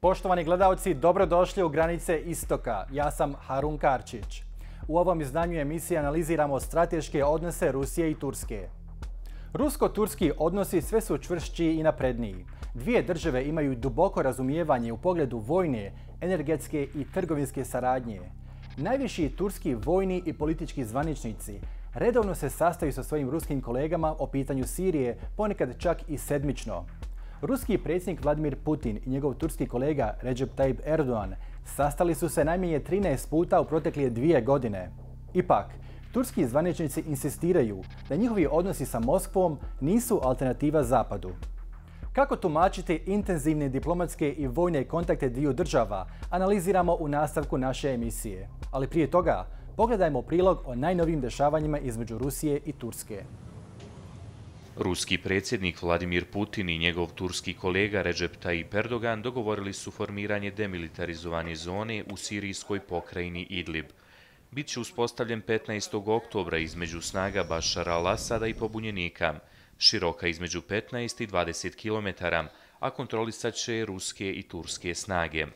Poštovani gledalci, dobrodošli u Granice Istoka. Ja sam Harun Karčić. U ovom izdanju emisije analiziramo strateške odnose Rusije i Turske. Rusko-turski odnosi sve su čvršći i napredniji. Dvije države imaju duboko razumijevanje u pogledu vojne, energetske i trgovinske saradnje. Najviši turski vojni i politički zvaničnici redovno se sastaju sa svojim ruskim kolegama o pitanju Sirije, ponekad čak i sedmično. Ruski predsjednik Vladimir Putin i njegov turski kolega Recep Tayyip Erdogan sastali su se najmanje 13 puta u protekle 2 godine. Ipak, turski zvaničnici insistiraju da njihovi odnosi sa Moskvom nisu alternativa Zapadu. Kako tumačiti intenzivne diplomatske i vojne kontakte dviju država, analiziramo u nastavku naše emisije. Ali prije toga, pogledajmo prilog o najnovijim dešavanjima između Rusije i Turske. Ruski predsjednik Vladimir Putin i njegov turski kolega Recep Tayyip Erdogan dogovorili su formiranje demilitarizovane zone u sirijskoj pokrajini Idlib. Biće uspostavljen 15. oktobra između snaga Bašara al-Asada i pobunjenika, široka između 15 i 20 km, a kontrolisat će je ruske i turske snage.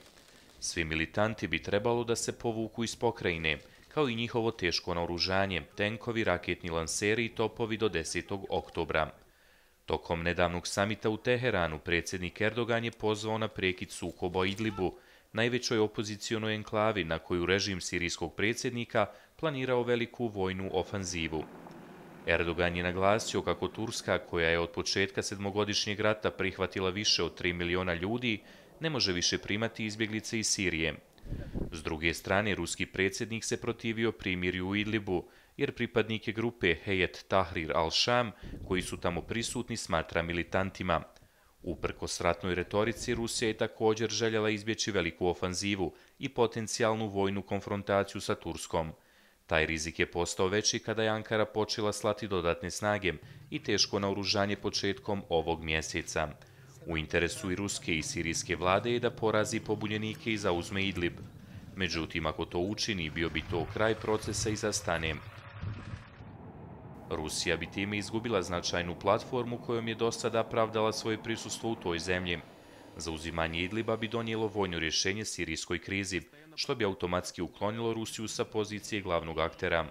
Svi militanti bi trebalo da se povuku iz pokrajine, kao i njihovo teško naoružanje, tenkovi, raketni lanseri i topovi do 10. oktobra. Tokom nedavnog samita u Teheranu, predsjednik Erdogan je pozvao na prekid sukoba u Idlibu, najvećoj opozicionoj enklavi na koju režim sirijskog predsjednika planirao veliku vojnu ofanzivu. Erdogan je naglasio kako Turska, koja je od početka 7-godišnjeg rata prihvatila više od 3 miliona ljudi, ne može više primati izbjeglice iz Sirije. S druge strane, ruski predsjednik se protivio primirju u Idlibu, jer pripadnike grupe Heyet Tahrir al-Sham, koji su tamo prisutni, smatra militantima. Uprkos ratnoj retorici, Rusija je također željela izbjeći veliku ofanzivu i potencijalnu vojnu konfrontaciju sa Turskom. Taj rizik je postao veći kada je Ankara počela slati dodatne snage i teško naoružanje početkom ovog mjeseca. U interesu i ruske i sirijske vlade je da porazi pobunjenike i zauzme Idlib. Međutim, ako to učini, bio bi to kraj procesa i zastane. Rusija bi time izgubila značajnu platformu kojom je do sada pravdala svoje prisustvo u toj zemlji. Zauzimanje Idliba bi donijelo vojno rješenje sirijskoj krizi, što bi automatski uklonilo Rusiju sa pozicije glavnog aktera.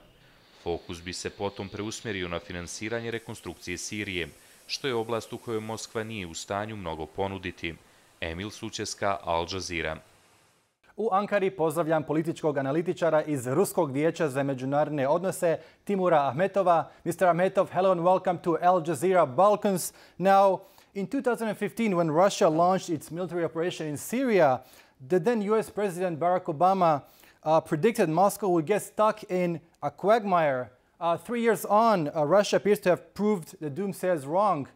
Fokus bi se potom preusmjerio na finansiranje rekonstrukcije Sirije, što je oblast u kojoj Moskva nije u stanju mnogo ponuditi. Emil Sučeska, Al Jazeera. U Ankari pozdravljam političkog analitičara iz Ruskog vijeća za međunarodne odnose, Timura Ahmetova. Mr. Ahmetov, hello and welcome to Al Jazeera Balkans. Now, in 2015, when Russia launched its military operation in Syria, the then US President Barack Obama predicted Moscow would get stuck in a quagmire. 3 years on, Russia appears to have proved the doomsayers wrong.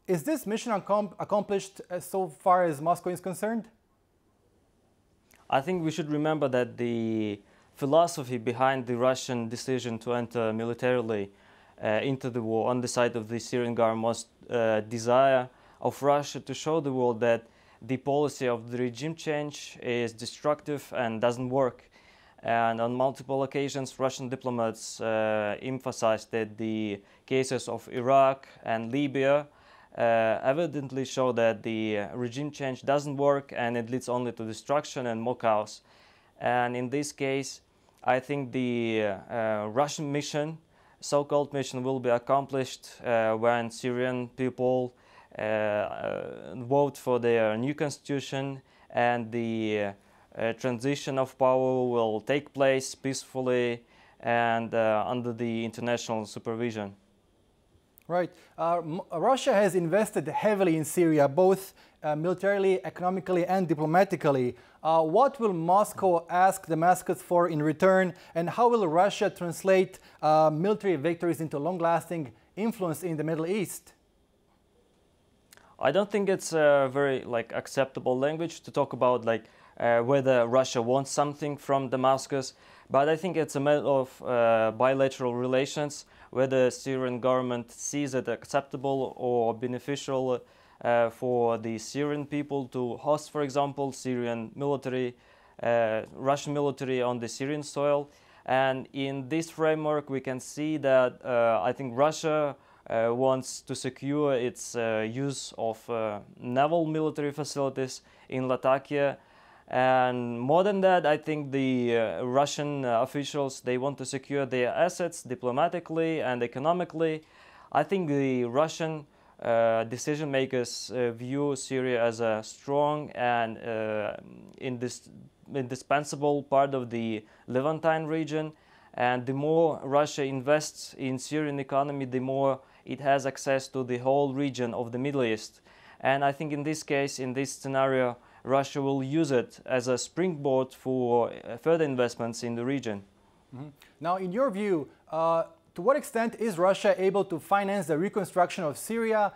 Is this mission accomplished so far as Moscow is concerned? I think we should remember that the philosophy behind the Russian decision to enter militarily into the war on the side of the Syrian government was desire of Russia to show the world that the policy of the regime change is destructive and doesn't work. And on multiple occasions, Russian diplomats emphasized that the cases of Iraq and Libya evidently show that the regime change doesn't work and it leads only to destruction and more chaos. And in this case, I think the Russian mission, so-called mission, will be accomplished when Syrian people vote for their new constitution and the transition of power will take place peacefully and under the international supervision. Right. Russia has invested heavily in Syria, both militarily, economically, and diplomatically. What will Moscow ask Damascus for in return, and how will Russia translate military victories into long-lasting influence in the Middle East? I don't think it's a very acceptable language to talk about whether Russia wants something from Damascus, but I think it's a matter of bilateral relations, whether the Syrian government sees it acceptable or beneficial for the Syrian people to host, for example, Syrian military, Russian military on the Syrian soil. And in this framework, we can see that I think Russia wants to secure its use of naval military facilities in Latakia. And more than that, I think the Russian officials, they want to secure their assets diplomatically and economically. I think the Russian decision makers view Syria as a strong and indispensable part of the Levantine region. And the more Russia invests in Syrian economy, the more it has access to the whole region of the Middle East. And I think in this case, in this scenario, Russia will use it as a springboard for further investments in the region. Mm-hmm. Now, in your view, to what extent is Russia able to finance the reconstruction of Syria,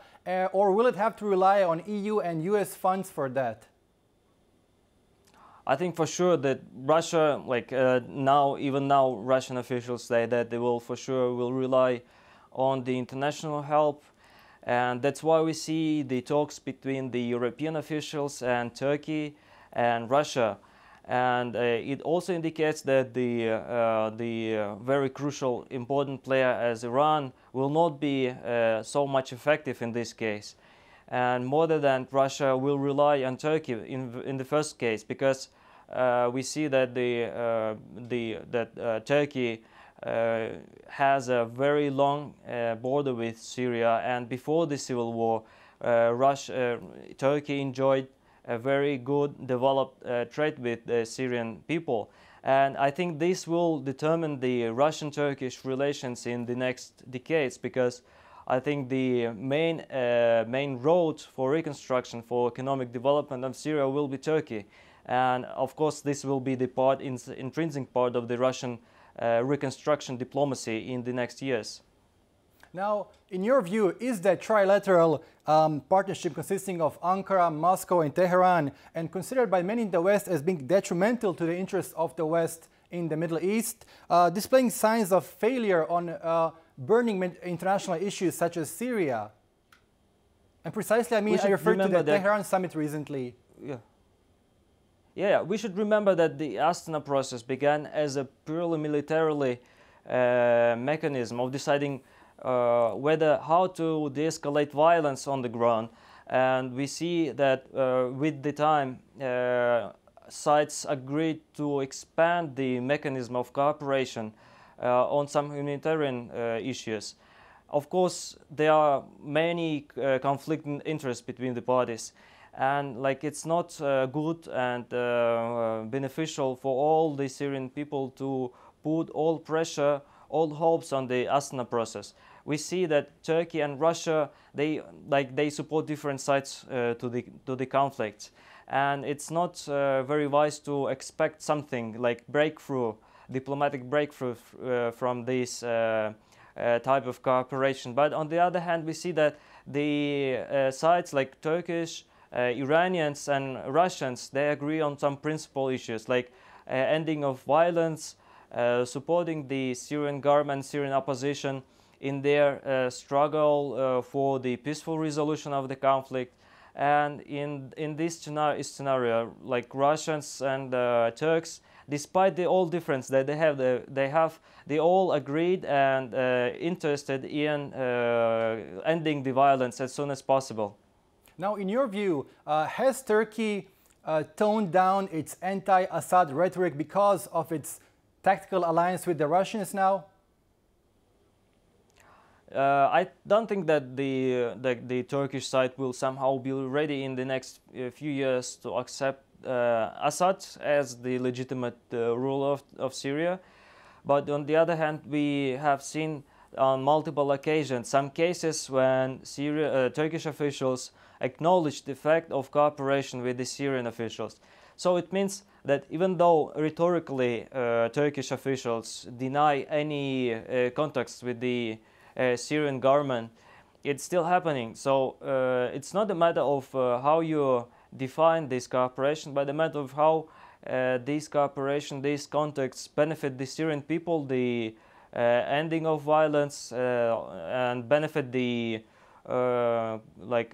or will it have to rely on EU and US funds for that? I think for sure that Russia, even now, Russian officials say that they will for sure will rely on the international help. And that's why we see the talks between the European officials and Turkey and Russia. And it also indicates that the very crucial, important player as Iran will not be so much effective in this case. And more than that, Russia will rely on Turkey in the first case, because we see that Turkey has a very long border with Syria, and before the civil war, Turkey enjoyed a very good developed trade with the Syrian people. And I think this will determine the Russian-Turkish relations in the next decades, because I think the main road for reconstruction, for economic development of Syria will be Turkey. And of course, this will be the intrinsic part of the Russian reconstruction diplomacy in the next years. Now, in your view, is that trilateral partnership consisting of Ankara, Moscow, and Tehran, and considered by many in the West as being detrimental to the interests of the West in the Middle East, displaying signs of failure on burning international issues such as Syria? And precisely, I refer to the Tehran summit recently. Yeah, we should remember that the Astana process began as a purely militarily mechanism of deciding how to de-escalate violence on the ground. And we see that with the time, sides agreed to expand the mechanism of cooperation on some humanitarian issues. Of course, there are many conflicting interests between the parties. And it's not good and beneficial for all the Syrian people to put all pressure, all hopes on the Astana process. We see that Turkey and Russia, they support different sides to the conflict, and it's not very wise to expect something like diplomatic breakthrough from this type of cooperation. But on the other hand, we see that the sides like Turkish, Iranians and Russians, they agree on some principal issues like ending of violence, supporting the Syrian government, Syrian opposition in their struggle for the peaceful resolution of the conflict. And in this scenario, like Russians and Turks, despite the all difference that they have, they all agreed and interested in ending the violence as soon as possible. Now, in your view, has Turkey toned down its anti-Assad rhetoric because of its tactical alliance with the Russians now? I don't think that the Turkish side will somehow be ready in the next few years to accept Assad as the legitimate ruler of Syria. But on the other hand, we have seen on multiple occasions some cases when Turkish officials acknowledged the fact of cooperation with the Syrian officials. So it means that even though rhetorically Turkish officials deny any contacts with the Syrian government, it's still happening. So it's not a matter of how you define this cooperation, but a matter of how this cooperation, these contacts benefit the Syrian people, the ending of violence, and benefit the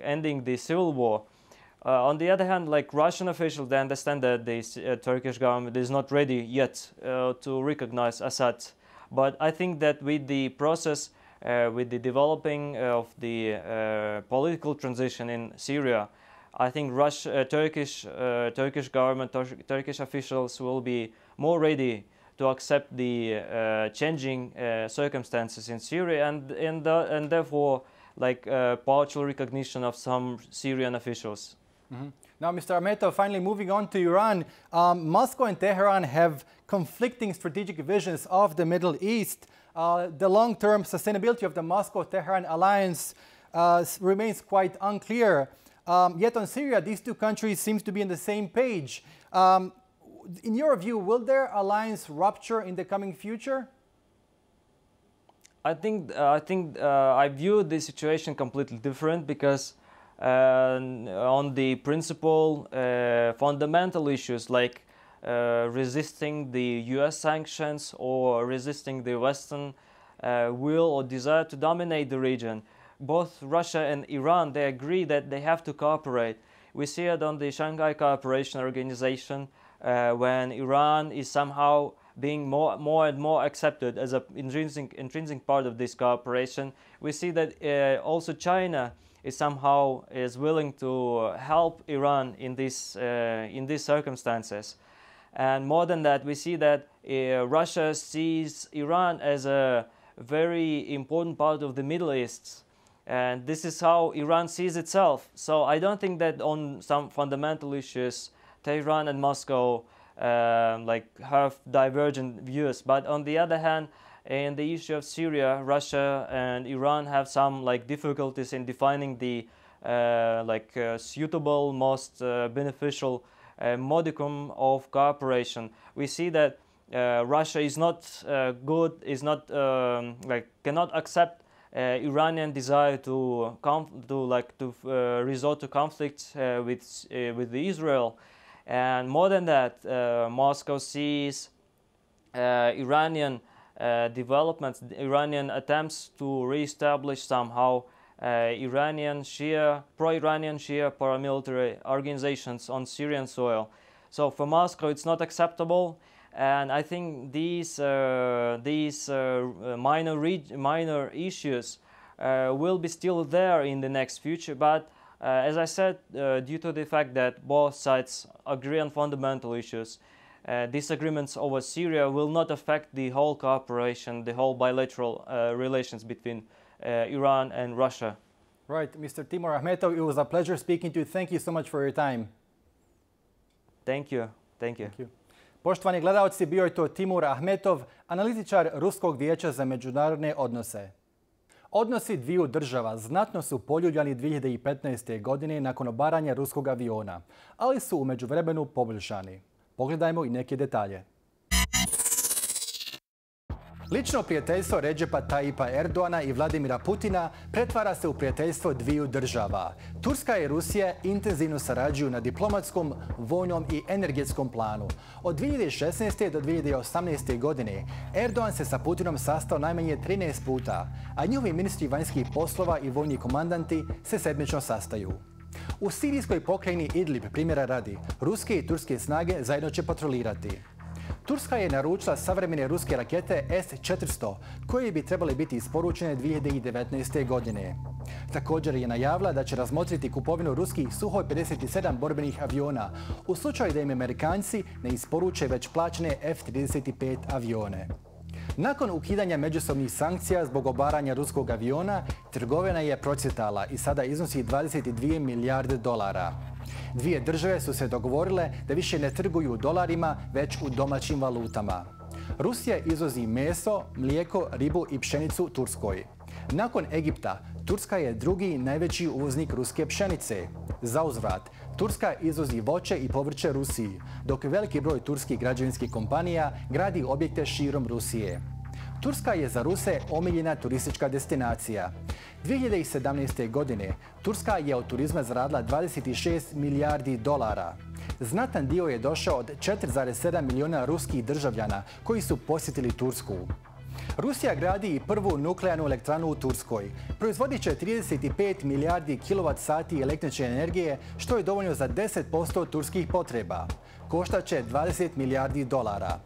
ending the civil war. On the other hand, like Russian officials, they understand that the Turkish government is not ready yet to recognize Assad. But I think that with the process, with the developing of the political transition in Syria, I think Turkish government, Turkish officials will be more ready to accept the changing circumstances in Syria and therefore like partial recognition of some Syrian officials. Mm-hmm. Now, Mr. Ahmetov, finally moving on to Iran, Moscow and Tehran have conflicting strategic visions of the Middle East. The long-term sustainability of the Moscow-Tehran alliance remains quite unclear. Yet on Syria, these two countries seem to be on the same page. In your view, will their alliance rupture in the coming future? I view the situation completely different because on the principle, fundamental issues like resisting the US sanctions or resisting the Western will or desire to dominate the region, both Russia and Iran, they agree that they have to cooperate. We see it on the Shanghai Cooperation Organization when Iran is somehow being more and more accepted as an intrinsic part of this cooperation. We see that also China is willing to help Iran in these circumstances. And more than that, we see that Russia sees Iran as a very important part of the Middle East. And this is how Iran sees itself. So I don't think that on some fundamental issues, Tehran and Moscow have divergent views. But on the other hand, in the issue of Syria, Russia and Iran have some difficulties in defining the suitable, most beneficial modicum of cooperation. We see that Russia is not cannot accept Iranian desire to resort to conflict with Israel, and more than that, Moscow sees Iranian developments, Iranian attempts to reestablish somehow pro-Iranian Shia paramilitary organizations on Syrian soil. So for Moscow, it's not acceptable, and I think these minor issues will be still there in the next future. But as I said, due to the fact that both sides agree on fundamental issues, disagreements over Syria will not affect the whole cooperation, the whole bilateral relations between Iran and Russia. Right, Mr. Timur Ahmetov, it was a pleasure speaking to you. Thank you so much for your time. Thank you. Thank you. Thank you. Poštovani gledalci, bio je to Timur Ahmetov, analitičar Ruskog vijeća za međunarodne odnose. Odnosi dviju država znatno su poljuljani 2015. godine nakon obaranja ruskog aviona, ali su u međuvremenu poboljšani. Pogledajmo i neke detalje. Lično prijateljstvo Redžepa Tayyipa Erdoana i Vladimira Putina pretvara se u prijateljstvo dviju država. Turska i Rusija intenzivno sarađuju na diplomatskom, vojnom i energetskom planu. Od 2016. do 2018. godine Erdoan se sa Putinom sastao najmanje 13 puta, a njihovi ministri vanjskih poslova i vojni komandanti se sedmično sastaju. U sirijskoj pokrajini Idlib, primjera radi, ruske i turske snage zajedno će patrolirati. Turska je naručila savremene ruske rakete S-400, koje bi trebale biti isporučene 2019. godine. Također je najavila da će razmotriti kupovinu ruskih Suhoj 57 borbenih aviona u slučaju da im Amerikanci ne isporuče već plaćene F-35 avione. Nakon ukidanja međusobnih sankcija zbog obaranja ruskog aviona, trgovina je procvjetala i sada iznosi 22 milijarde dolara. Dvije države su se dogovorile da više ne trguju u dolarima, već u domaćim valutama. Rusija izvozi meso, mlijeko, ribu i pšenicu Turskoj. Nakon Egipta, Turska je drugi najveći uvoznik ruske pšenice. Zauzvrat, Turska izvozi voće i povrće Rusiji, dok veliki broj turskih građevinskih kompanija gradi objekte širom Rusije. Turska je za Ruse omiljena turistička destinacija. 2017. godine Turska je od turizma zaradila 26 milijardi dolara. Znatan dio je došao od 4,7 milijuna ruskih državljana koji su posjetili Tursku. Rusija gradi i prvu nuklearnu elektranu u Turskoj. Proizvodit će 35 milijardi kWh električne energije, što je dovoljno za 10% turskih potreba. Koštat će 20 milijardi dolara.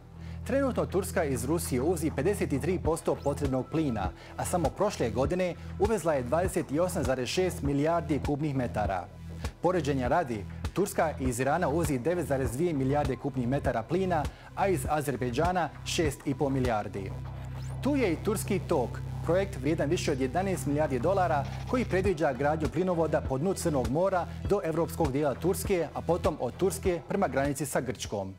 Trenutno Turska iz Rusije uvozi 53% potrebnog plina, a samo prošle godine uvezla je 28,6 milijardi kubnih metara. Poređenja radi, Turska iz Irana uvozi 9,2 milijarde kubnih metara plina, a iz Azerbejdžana 6,5 milijardi. Tu je i Turski tok, projekt vrijedan više od 11 milijardi dolara koji predviđa gradnju plinovoda po dnu Crnog mora do evropskog dijela Turske, a potom od Turske prema granici sa Grčkom.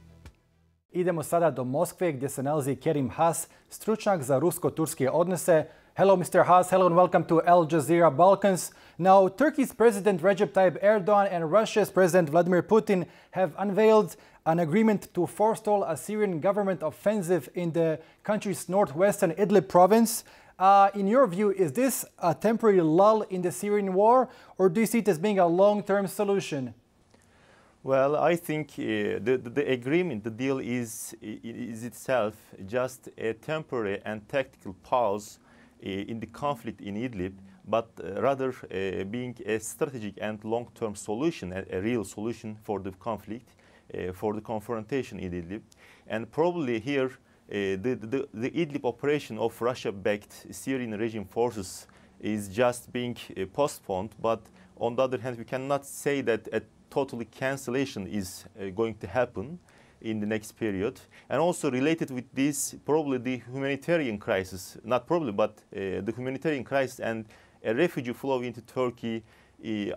Idemo sada do Moskve gdje se nalazi Kerim Has, stručnjak za rusko-turske odnose. Hello, Mr. Has. Hello and welcome to Al Jazeera Balkans. Now, Turkey's President Recep Tayyip Erdogan and Russia's President Vladimir Putin have unveiled an agreement to forestall a Syrian government offensive in the country's northwestern Idlib province. In your view, is this a temporary lull in the Syrian war, or do you see it as being a long-term solution? Well, I think the agreement, the deal is itself just a temporary and tactical pause in the conflict in Idlib, but rather being a strategic and long-term solution, a real solution for the conflict, for the confrontation in Idlib. And probably here, the Idlib operation of Russia-backed Syrian regime forces is just being postponed, but on the other hand, we cannot say that a totally cancellation is going to happen in the next period. And also related with this, probably the humanitarian crisis, not probably, but the humanitarian crisis and a refugee flow into Turkey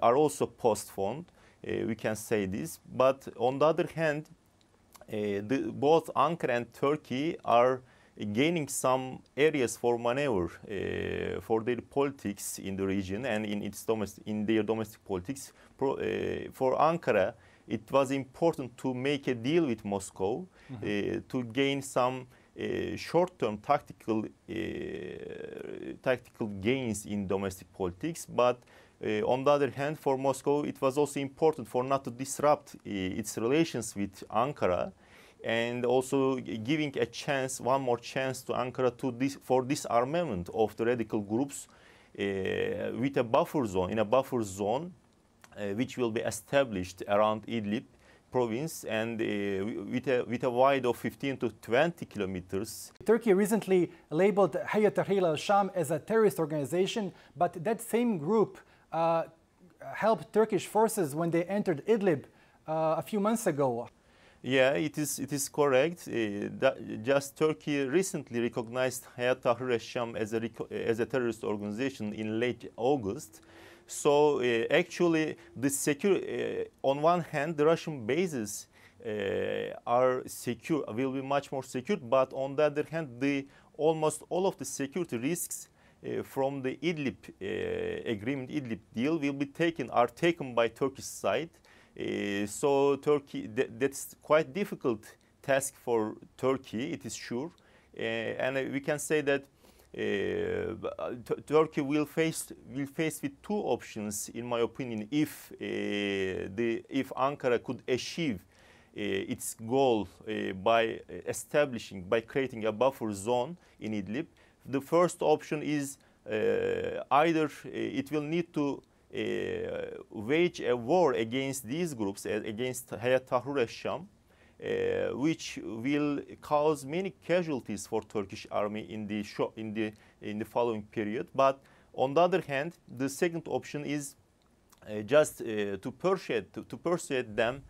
are also postponed. We can say this. But on the other hand, both Ankara and Turkey are gaining some areas for maneuver for their politics in the region and in their domestic politics. For Ankara, it was important to make a deal with Moscow to gain some short-term tactical gains in domestic politics. But on the other hand, for Moscow, it was also important for not to disrupt its relations with Ankara, and also giving a chance, one more chance to Ankara for disarmament of the radical groups with a buffer zone, in a buffer zone which will be established around Idlib province and with a wide of 15 to 20 kilometers. Turkey recently labeled Hayat Tahrir al-Sham as a terrorist organization, but that same group helped Turkish forces when they entered Idlib a few months ago. Yeah, it is correct. Just Turkey recently recognized Hayat Tahrir al-Sham as a terrorist organization in late August. So actually, on one hand, the Russian bases are secure, will be much more secure. But on the other hand, almost all of the security risks from the Idlib agreement, Idlib deal, are taken by Turkish side. So Turkey, that's quite difficult task for Turkey, it is sure, and we can say that Turkey will face with two options, in my opinion, if Ankara could achieve its goal by creating a buffer zone in Idlib. The first option is either it will need to wage a war against these groups, against Hayat Tahrir al-Sham, which will cause many casualties for Turkish army in the following period. But on the other hand, the second option is just to persuade them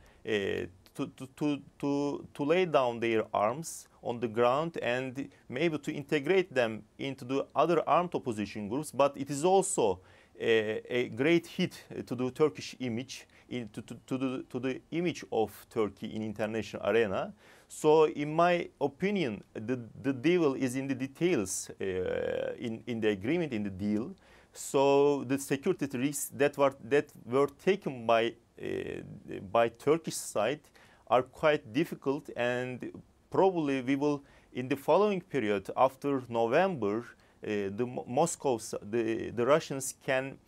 to lay down their arms on the ground and maybe to integrate them into the other armed opposition groups. But it is also a great hit to the Turkish image, to the image of Turkey in international arena. So in my opinion, the devil is in the details in the agreement, in the deal. So the security risks that were taken by Turkish side are quite difficult, and probably we will, in the following period after November, the Russians can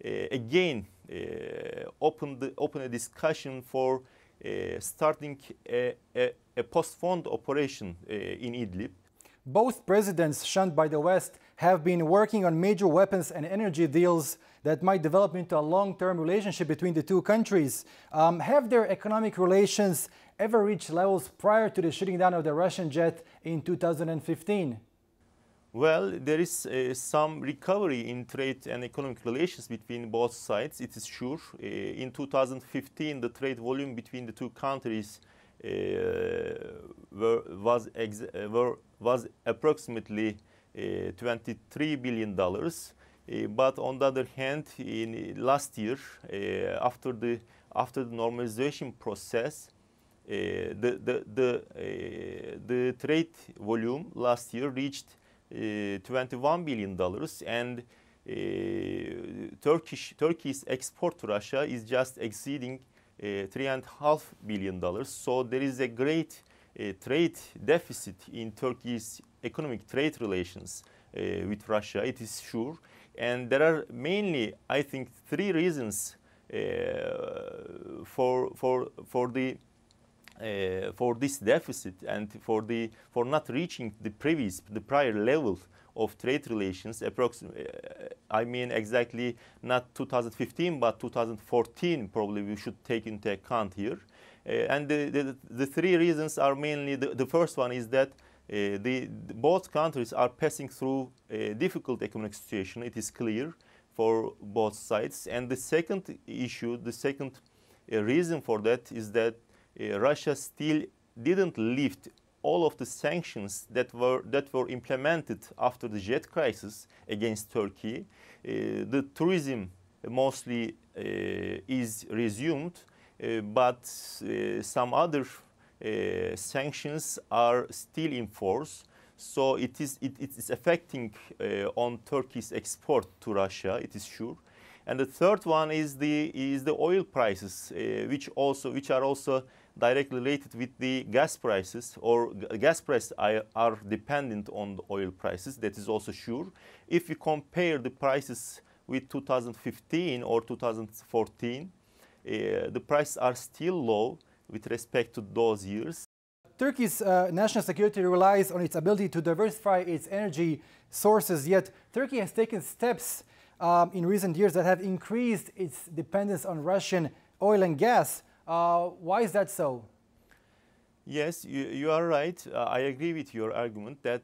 again open a discussion for starting a postponed operation in Idlib. Both presidents shunned by the West have been working on major weapons and energy deals that might develop into a long-term relationship between the two countries. Have their economic relations ever reached levels prior to the shooting down of the Russian jet in 2015? Well, there is some recovery in trade and economic relations between both sides, it is sure. In 2015, the trade volume between the two countries was approximately $23 billion. But on the other hand, in last year, after the normalization process, the trade volume last year reached $21 billion, and Turkey's export to Russia is just exceeding $3.5 billion. So there is a great trade deficit in Turkey's economic trade relations with Russia, it is sure. And there are mainly, I think, three reasons for this deficit and for not reaching the prior level of trade relations. I mean exactly not 2015, but 2014. Probably we should take into account here. And the three reasons are mainly the first one is that both countries are passing through a difficult economic situation. It is clear for both sides. And the second issue, the second reason for that is that Russia still didn't lift all of the sanctions that were implemented after the jet crisis against Turkey. The tourism mostly is resumed, but some other sanctions are still in force. So it is affecting on Turkey's export to Russia, it is sure. And the third one is the oil prices, which are also directly related with the gas prices, or gas prices are dependent on the oil prices. That is also sure. If you compare the prices with 2015 or 2014, the prices are still low with respect to those years. Turkey's national security relies on its ability to diversify its energy sources, yet Turkey has taken steps in recent years that have increased its dependence on Russian oil and gas. Why is that so? Yes, you are right. I agree with your argument that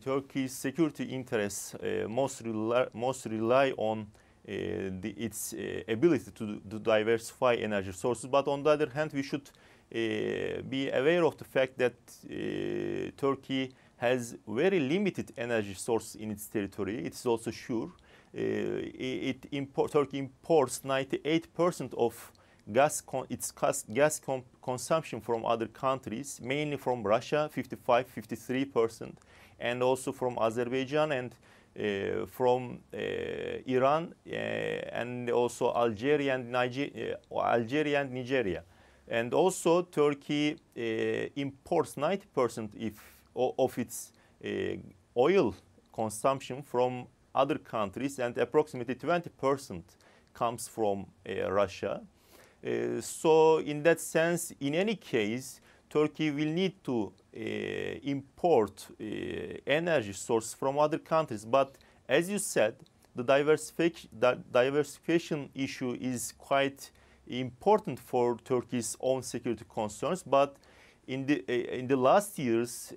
Turkey's security interests most rely on its ability to diversify energy sources. But on the other hand, we should be aware of the fact that Turkey has very limited energy sources in its territory. It is also sure. Turkey imports 98% of its gas consumption from other countries, mainly from Russia, 53%, and also from Azerbaijan and from Iran, and also Algeria and Nigeria. And also Turkey imports 90% of its oil consumption from other countries, and approximately 20% comes from Russia. So in that sense, in any case, Turkey will need to import energy source from other countries. But as you said, the diversification issue is quite important for Turkey's own security concerns. But in the last years,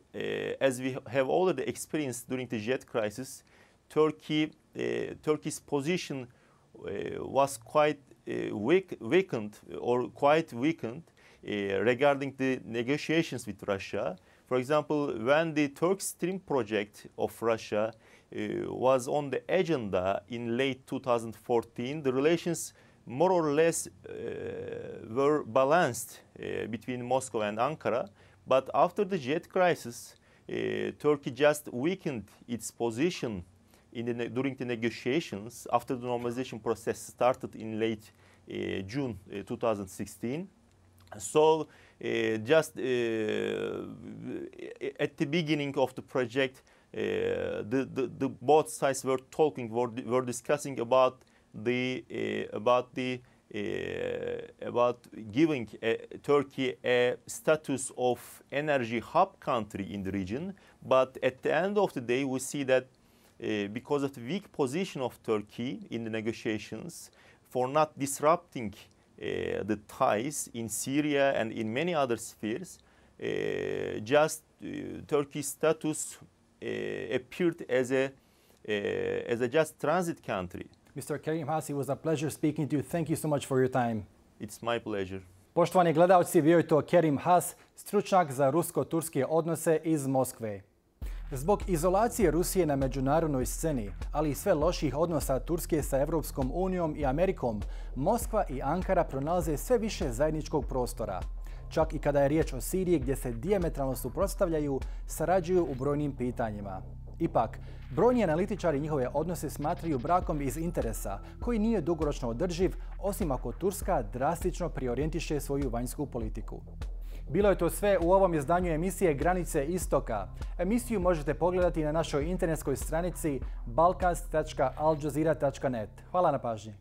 as we have already experienced during the jet crisis, Turkey's position was quite weakened regarding the negotiations with Russia. For example, when the Turk Stream project of Russia was on the agenda in late 2014, the relations more or less were balanced between Moscow and Ankara. But after the jet crisis, Turkey just weakened its position during the negotiations after the normalization process started in late June 2016. So just at the beginning of the project, both sides were discussing about the about giving Turkey a status of energy hub country in the region. But at the end of the day, we see that because of the weak position of Turkey in the negotiations, for not disrupting the ties in Syria and in many other spheres, Turkey's status appeared as a just transit country. Mr. Kerim Has, it was a pleasure speaking to you. Thank you so much for your time. It's my pleasure. Poštovani gledalci, bio je to Kerim Has, stručnjak za rusko-turske odnose iz Moskve. Zbog izolacije Rusije na međunarodnoj sceni, ali i sve loših odnosa Turske sa Europskom unijom i Amerikom, Moskva i Ankara pronalaze sve više zajedničkog prostora. Čak i kada je riječ o Siriji gdje se dijametralno suprotstavljaju, sarađuju u brojnim pitanjima. Ipak, brojni analitičari njihove odnose smatraju brakom iz interesa, koji nije dugoročno održiv, osim ako Turska drastično preorijentiše svoju vanjsku politiku. Bilo je to sve u ovom izdanju emisije Granice Istoka. Emisiju možete pogledati na našoj internetskoj stranici balkans.aljazeera.net. Hvala na pažnji.